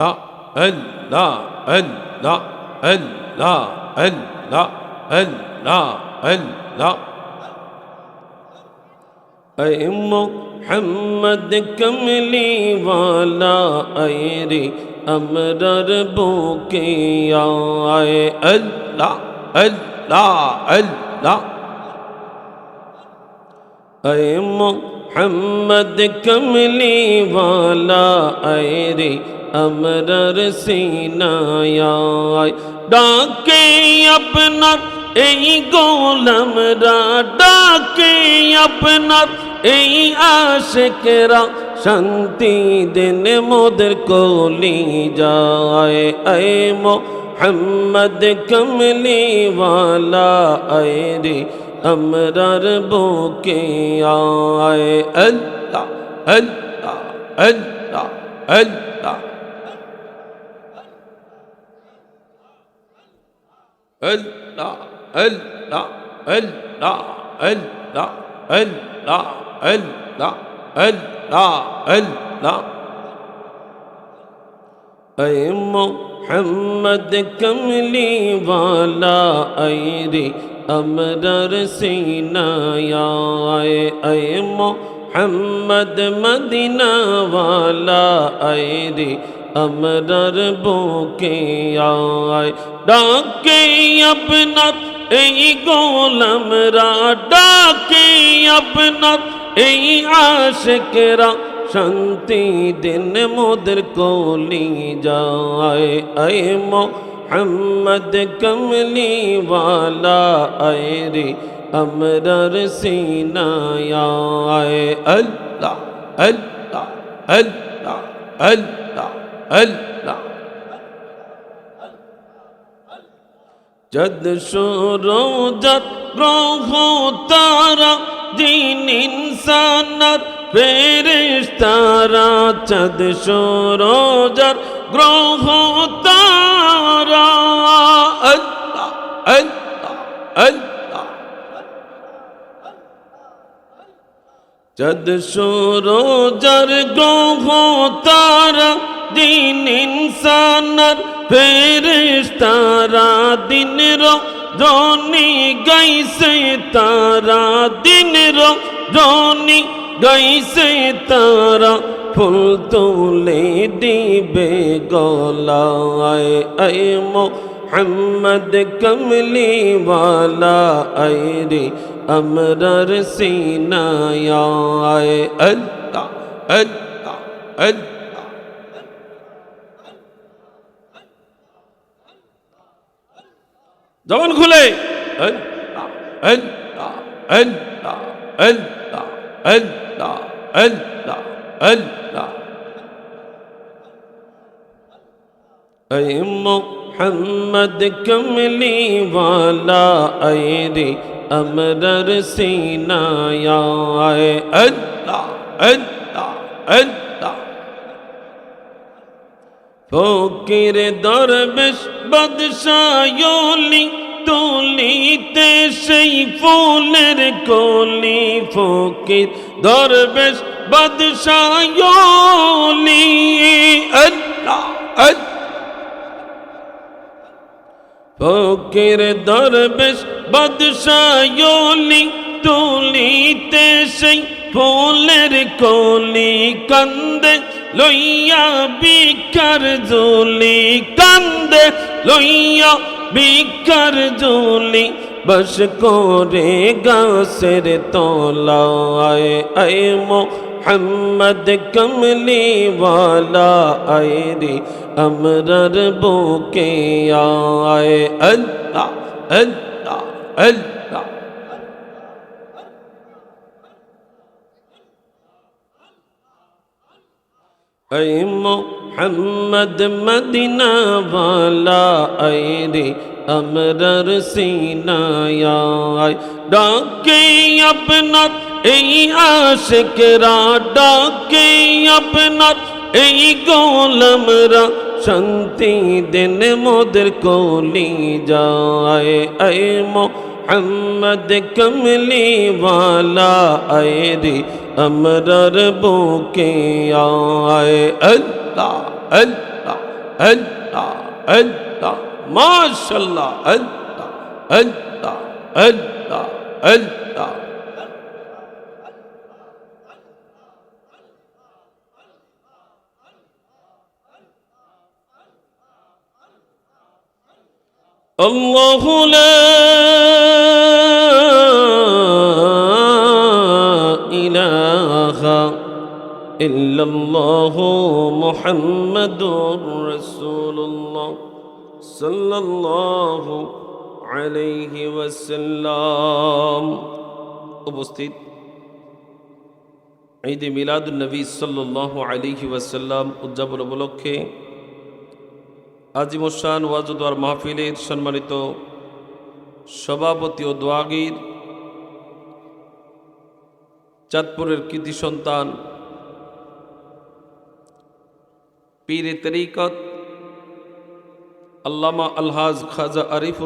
Allah, Allah, Allah, Allah, Allah, Allah. ऐ मोहम्मद कमली वाला ऐ रे अमरर बोके आए अल्लाह अल्लाह अल्लाह ऐ मोहम्मद कमली वाला ऐ रे अमरर सीनाया डाके अपना এই গোলামরা ডাকে আপনার এই আশিকরা শান্তি দেন মোদের কলি যায় এ মোহাম্মদ কমলি ওয়ালা আয় রে আমরার বুকে আয় আল্লাহ আল্লাহ আল্লাহ আল্লাহ Allah Allah Allah Allah Allah Allah Allah Allah ऐ मोहम्मद कमली वाला ऐ रे अमरर सीनाया ऐ मोहम्मद मदीना वाला ऐ रे अमरर बोके आए डाके अपना এই গোলামরা ডাকে আপনার এই আশিকরা শান্তি দিন মোদের কলি যায় এ মোহাম্মদ কমলি ওয়ালা আয় রে আমরার সিনায়া আল্লাহ আল্লাহ আল্লাহ আল্লাহ আল্লাহ जद शुरू जद ग्रह तारा दिन इंसान फेरिश्तारा जद शुरू जद ग्रह तारा अल्लाह अल्लाह अल्लाह जद शुरू जद ग्रह तारा दिन इंसान फेरिश्तारा दिन रोनी गैसे तारा दिन रोनी गैसे तारा फूल तोले दीबे गलाए ऐ मोहम्मद कमली वाला ऐ रे अमरर सीनाया अल्लाह अल्लाह अल्लाह जवान खुले अल्लाह अल्लाह अल्लाह अल्लाह अल्लाह अल्लाह अल्लाह ऐ मोहम्मद कमली वाला ऐ रे अमरर सीनाया अल्लाह अल्लाह अल्लाह ফকির দরবেশ বাদশাহলি তুলিতে সেই ফুলের কলি ফকির দরবেশ বাদশাহলি আল্লাহ ফকির দরবেশ বাদশাহলি তুলিতে সেই ফুলের কলি কান্দে লইয়া বিকার জুলি কান্দে লইয়া বিকার জুলি বস করে গাছের তলায় ऐ মোহাম্মদ কমলি ওয়ালা ऐ রে আমরার বুকে আয় আল্লাহ আল্লাহ আল্লাহ ऐ मोहम्मद मदीना वाला ऐ रे अमरर सीनाया डाके अपना এই আশিকরা ডাকে আপনার এই গোলামরা শান্তি দেন মোদের কলি যায় ऐ मोहम्मद कमली वाला ऐ रे अमरर बुके आए अल्लाह अल्लाह আল্লাহ আল্লাহ মাশাআল্লাহ আল্লাহ আল্লাহ আল্লাহ আল্লাহ الله لا إله إلا الله محمد رسول الله صلى الله عليه وسلم উপস্থিত ঈদে মিলাদুন নবী সাল্লাল্লাহু আলাইহি ওয়াসাল্লাম উদযাপন উপলক্ষে আজিমুশান ওয়াজ ও দোয়ার মাহফিলের সম্মানিত সভাপতি ও দোয়াগীর চাঁদপুরের কৃতি সন্তান পীরে তরিকত আল্লামা আলহাজ খাজা আরিফ